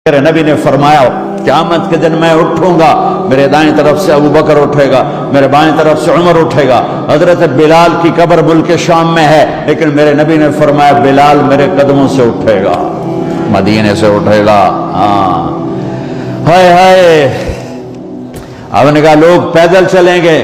میرے نبی نے فرمایا قیامت کے دن میں اٹھوں گا، میرے دائیں طرف سے ابو بکر اٹھے گا، میرے بائیں طرف سے عمر اٹھے گا۔ حضرت بلال کی قبر ملک شام میں ہے، لیکن میرے نبی نے فرمایا بلال میرے قدموں سے اٹھے گا، مدینے سے اٹھے گا۔ ہائے ہائے، اب نے کہا لوگ پیدل چلیں گے،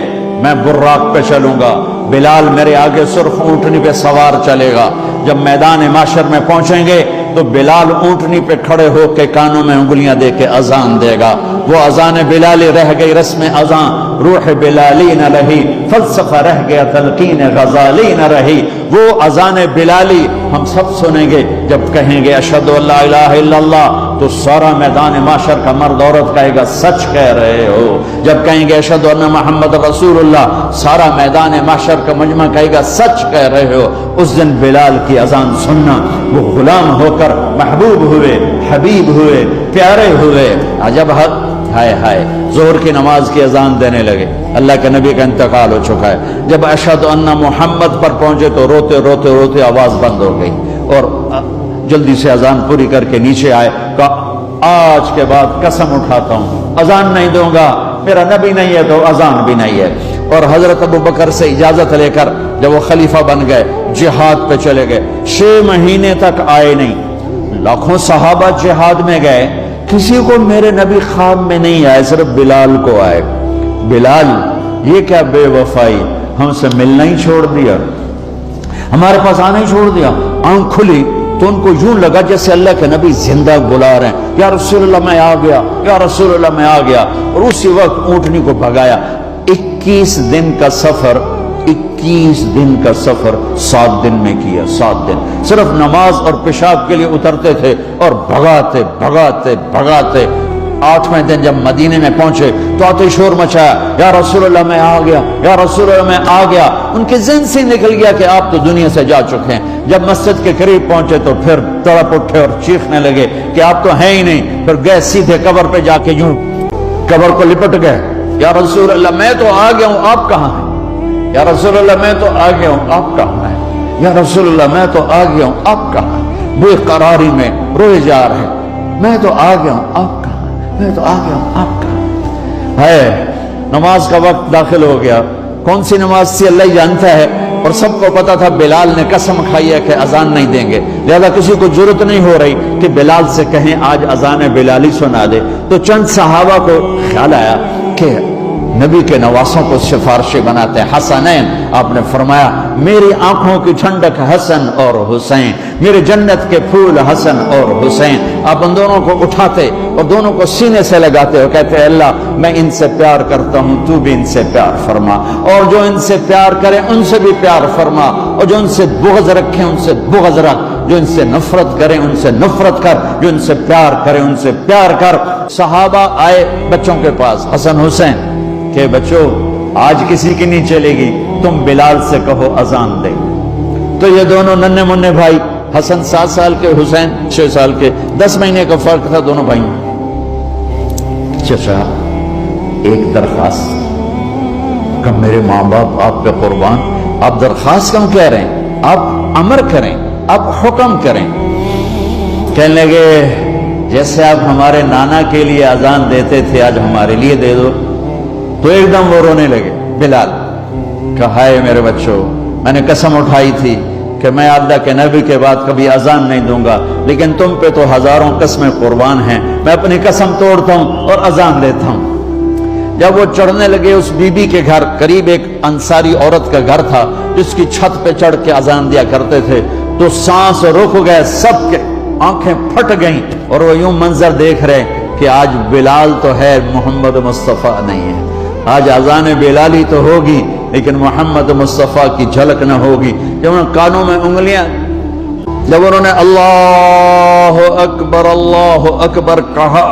میں براق پہ چلوں گا، بلال میرے آگے سرخ اونٹنی پہ سوار چلے گا۔ جب میدان معاشر میں پہنچیں گے تو بلال اونٹنی پہ کھڑے ہو کے کانوں میں انگلیاں دے کے اذان دے گا۔ وہ اذان بلالی رہ گئی رسم اذان، روح بلالی نہ رہی، فلسفہ رہ گیا تلقین غزالی نہ رہی۔ وہ اذان بلالی ہم سب سنیں گے جب کہیں گے اشہد ان لا الہ الا اللہ، تو سارا میدان معاشر کا مرد عورت کہے گا سچ کہہ رہے ہو۔ جب کہیں گے اشہد ان محمد رسول اللہ، سارا میدان معاشر کا مجمع کہے گا سچ کہہ رہے ہو۔ اس دن بلال کی اذان سننا، وہ غلام ہو کر محبوب ہوئے، حبیب ہوئے، پیارے ہوئے۔ جب ہائے ہائے ظہر کی نماز کی اذان دینے لگے، اللہ کے نبی کا انتقال ہو چکا ہے، جب اشہد ان محمد پر پہنچے تو روتے روتے روتے آواز بند ہو گئی، اور جلدی سے اذان پوری کر کے نیچے آئے، کہا آج کے بعد قسم اٹھاتا ہوں اذان نہیں دوں گا، میرا نبی نہیں ہے تو اذان بھی نہیں ہے۔ اور حضرت ابو بکر سے اجازت لے کر جب وہ خلیفہ بن گئے، جہاد پہ چلے گئے، 6 مہینے تک آئے نہیں۔ لاکھوں صحابہ جہاد میں گئے، کسی کو میرے نبی خواب میں نہیں آئے، صرف بلال کو آئے۔ بلال یہ کیا بے وفائی، ہم سے ملنا ہی چھوڑ دیا، ہمارے پاس آنا ہی چھوڑ دیا۔ آنکھ کھلی تو ان کو یوں لگا جیسے اللہ کے نبی زندہ بلا رہے ہیں، یا رسول اللہ میں آ گیا، یا رسول اللہ میں آ گیا۔ اور اسی وقت اونٹنی کو بھگایا۔ 21 دن کا سفر، 21 دن کا سفر 7 دن میں کیا، 7 دن صرف نماز اور پیشاب کے لیے اترتے تھے اور بھگاتے بھگاتے بھگاتے۔ 8ویں دن جب مدینے میں پہنچے تو آتے شور مچایا، یا رسول اللہ میں آ گیا، یا رسول اللہ میں آ گیا۔ ان کے ذہن سے نکل گیا کہ آپ تو دنیا سے جا چکے ہیں۔ جب مسجد کے قریب پہنچے تو پھر تڑپ اٹھے اور چیخنے لگے کہ آپ تو ہیں ہی نہیں۔ پھر گئے سیدھے قبر پہ جا کے یوں قبر کو لپٹ گئے، یا رسول اللہ میں تو آ گیا ہوں، آپ کہاں ہیں؟ یا رسول اللہ میں تو آ گیا ہوں، آپ کہاں ہیں؟ یا رسول اللہ میں تو آ گیا ہوں، آپ کہاں ہیں؟ بے قراری میں روئے جا رہے، میں تو آ گیا ہوں، آپ کہاں ہیں؟ میں تو آ گیا ہوں، آپ کہاں ہیں؟ ہے نماز کا وقت داخل ہو گیا۔ کون سی نماز تھی اللہ ہی جانتا ہے، اور سب کو پتا تھا بلال نے قسم کھائی ہے کہ اذان نہیں دیں گے، لہذا کسی کو ضرورت نہیں ہو رہی کہ بلال سے کہیں آج اذان بلالی سنا دے۔ تو چند صحابہ کو خیال آیا کہ نبی کے نواسوں کو سفارشی بناتے ہیں، حسنین۔ آپ نے فرمایا میری آنکھوں کی ٹھنڈک حسن اور حسین، میرے جنت کے پھول حسن اور حسین۔ آپ ان دونوں کو اٹھاتے اور دونوں کو سینے سے لگاتے اور کہتے ہیں اللہ میں ان سے پیار کرتا ہوں، تو بھی ان سے پیار فرما، اور جو ان سے پیار کرے ان سے بھی پیار فرما، اور جو ان سے بغض رکھے ان سے بغض رکھ، جو ان سے نفرت کرے ان سے نفرت کر، جو ان سے پیار کرے ان سے پیار کر۔ صحابہ آئے بچوں کے پاس، حسن حسین، کہ بچوں آج کسی کی نہیں چلے گی، تم بلال سے کہو اذان دے۔ تو یہ دونوں ننھے منھے بھائی، حسن 7 سال کے، حسین 6 سال کے، 10 مہینے کا فرق تھا دونوں بھائیوں۔ چچا ایک درخواست، کہ میرے ماں باپ آپ پہ قربان، آپ درخواست کیوں کہہ رہے ہیں؟ آپ امر کریں، آپ حکم کریں۔ کہنے لگے جیسے آپ ہمارے نانا کے لیے اذان دیتے تھے آج ہمارے لیے دے دو۔ تو ایک دم وہ رونے لگے بلال، کہا ہے میرے بچوں میں نے قسم اٹھائی تھی کہ میں اللہ کے نبی کے بعد کبھی اذان نہیں دوں گا، لیکن تم پہ تو ہزاروں قسمیں قربان ہیں، میں اپنی قسم توڑتا ہوں اور اذان دیتا ہوں۔ جب وہ چڑھنے لگے اس بی بی کے گھر، قریب ایک انصاری عورت کا گھر تھا جس کی چھت پہ چڑھ کے اذان دیا کرتے تھے، تو سانس رک گئے سب کے، آنکھیں پھٹ گئیں، اور وہ یوں منظر دیکھ رہے کہ آج بلال تو ہے محمد مصطفیٰ نہیں ہے، آج اذان بلالی تو ہوگی لیکن محمد مصطفیٰ کی جھلک نہ ہوگی۔ جب انہوں نے کانوں میں انگلیاں، جب انہوں نے اللہ اکبر کہا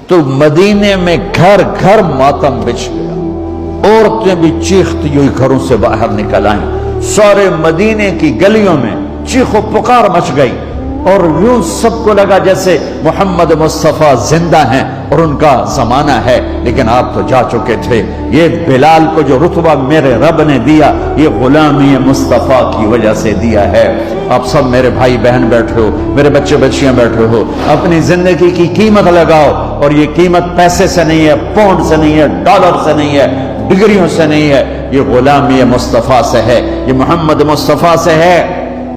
تو مدینے میں گھر گھر ماتم بچھ گیا، عورتیں بھی چیختی ہوئی گھروں سے باہر نکل آئیں، سارے مدینے کی گلیوں میں چیخ و پکار مچ گئی۔ اور یوں سب کو لگا جیسے محمد مصطفیٰ زندہ ہیں اور ان کا زمانہ ہے، لیکن آپ تو جا چکے تھے۔ یہ بلال کو جو رتبہ میرے رب نے دیا، یہ غلامی مصطفیٰ کی وجہ سے دیا ہے۔ آپ سب میرے بھائی بہن بیٹھے ہو، میرے بچے بچیاں بیٹھے ہو، اپنی زندگی کی قیمت لگاؤ، اور یہ قیمت پیسے سے نہیں ہے، پاؤنڈ سے نہیں ہے، ڈالر سے نہیں ہے، ڈگریوں سے نہیں ہے، یہ غلامی مصطفیٰ سے ہے، یہ محمد مصطفیٰ سے ہے۔